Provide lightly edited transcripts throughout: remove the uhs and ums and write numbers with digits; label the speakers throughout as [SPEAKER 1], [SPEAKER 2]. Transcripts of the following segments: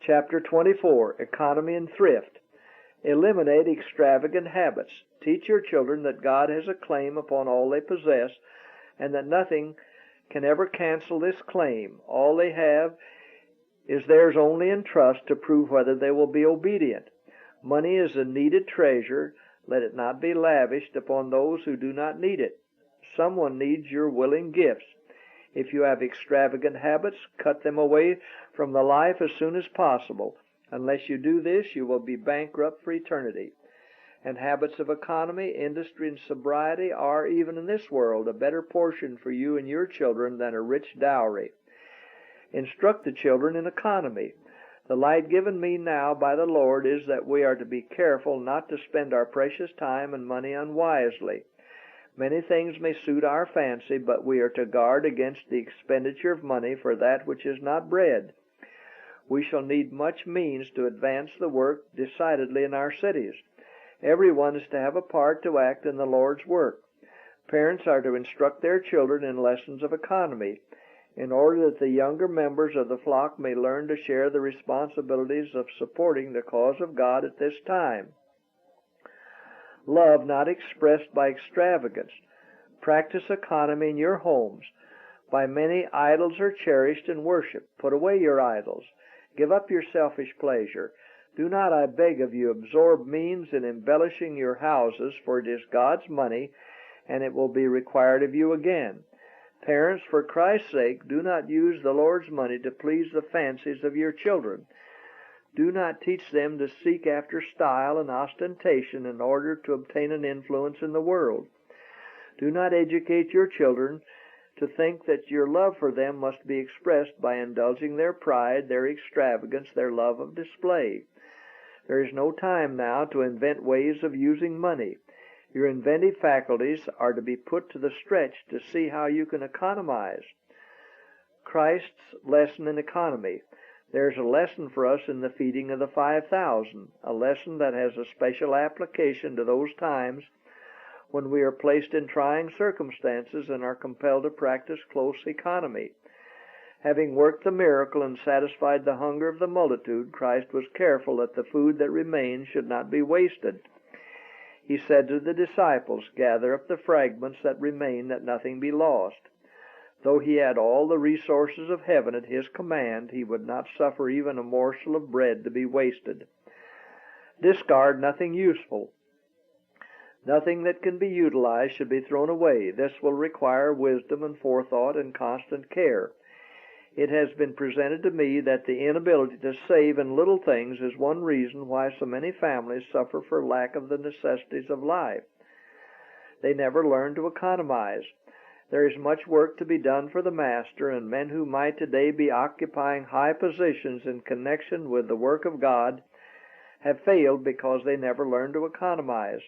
[SPEAKER 1] Chapter 24, Economy and Thrift. Eliminate extravagant habits. Teach your children that God has a claim upon all they possess, and that nothing can ever cancel this claim. All they have is theirs only in trust to prove whether they will be obedient. Money is a needed treasure. Let it not be lavished upon those who do not need it. Someone needs your willing gifts. If you have extravagant habits, cut them away from the life as soon as possible. Unless you do this, you will be bankrupt for eternity. And habits of economy, industry, and sobriety are, even in this world, a better portion for you and your children than a rich dowry. Instruct the children in economy. The light given me now by the Lord is that we are to be careful not to spend our precious time and money unwisely. Many things may suit our fancy, but we are to guard against the expenditure of money for that which is not bread. We shall need much means to advance the work decidedly in our cities. Everyone is to have a part to act in the Lord's work. Parents are to instruct their children in lessons of economy, in order that the younger members of the flock may learn to share the responsibilities of supporting the cause of God at this time. Love not expressed by extravagance. Practice economy in your homes. By many idols are cherished and worshipped. Put away your idols. Give up your selfish pleasure. Do not, I beg of you, absorb means in embellishing your houses, for it is God's money, and it will be required of you again. Parents, for Christ's sake, do not use the Lord's money to please the fancies of your children. Do not teach them to seek after style and ostentation in order to obtain an influence in the world. Do not educate your children to think that your love for them must be expressed by indulging their pride, their extravagance, their love of display. There is no time now to invent ways of using money. Your inventive faculties are to be put to the stretch to see how you can economize. Christ's lesson in economy. There's a lesson for us in the feeding of the 5,000, a lesson that has a special application to those times when we are placed in trying circumstances and are compelled to practice close economy. Having worked the miracle and satisfied the hunger of the multitude, Christ was careful that the food that remained should not be wasted. He said to the disciples, "Gather up the fragments that remain, that nothing be lost." Though he had all the resources of heaven at his command, he would not suffer even a morsel of bread to be wasted. Discard nothing useful. Nothing that can be utilized should be thrown away. This will require wisdom and forethought and constant care. It has been presented to me that the inability to save in little things is one reason why so many families suffer for lack of the necessities of life. They never learn to economize. There is much work to be done for the Master, and men who might today be occupying high positions in connection with the work of God have failed because they never learned to economize.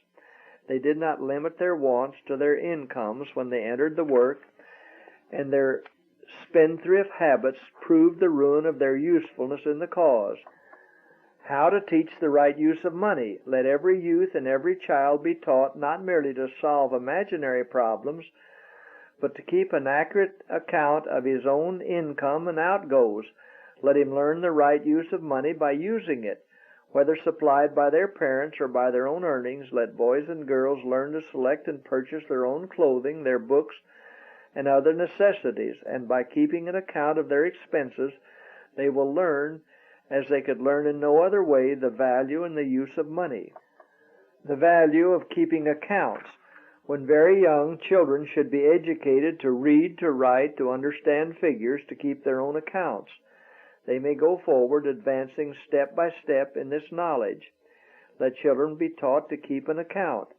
[SPEAKER 1] They did not limit their wants to their incomes when they entered the work, and their spendthrift habits proved the ruin of their usefulness in the cause. How to teach the right use of money. Let every youth and every child be taught not merely to solve imaginary problems, but to keep an accurate account of his own income and outgoes. Let him learn the right use of money by using it. Whether supplied by their parents or by their own earnings, let boys and girls learn to select and purchase their own clothing, their books, and other necessities, and by keeping an account of their expenses, they will learn, as they could learn in no other way, the value and the use of money. The value of keeping accounts. When very young, children should be educated to read, to write, to understand figures, to keep their own accounts. They may go forward, advancing step by step in this knowledge. Let children be taught to keep an account.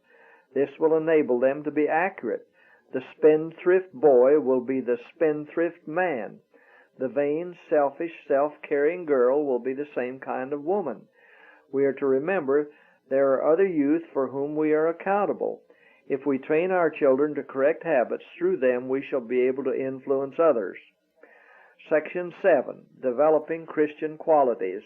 [SPEAKER 1] This will enable them to be accurate. The spendthrift boy will be the spendthrift man. The vain, selfish, self-caring girl will be the same kind of woman. We are to remember there are other youth for whom we are accountable. If we train our children to correct habits, through them we shall be able to influence others. Section 7. Developing Christian Qualities.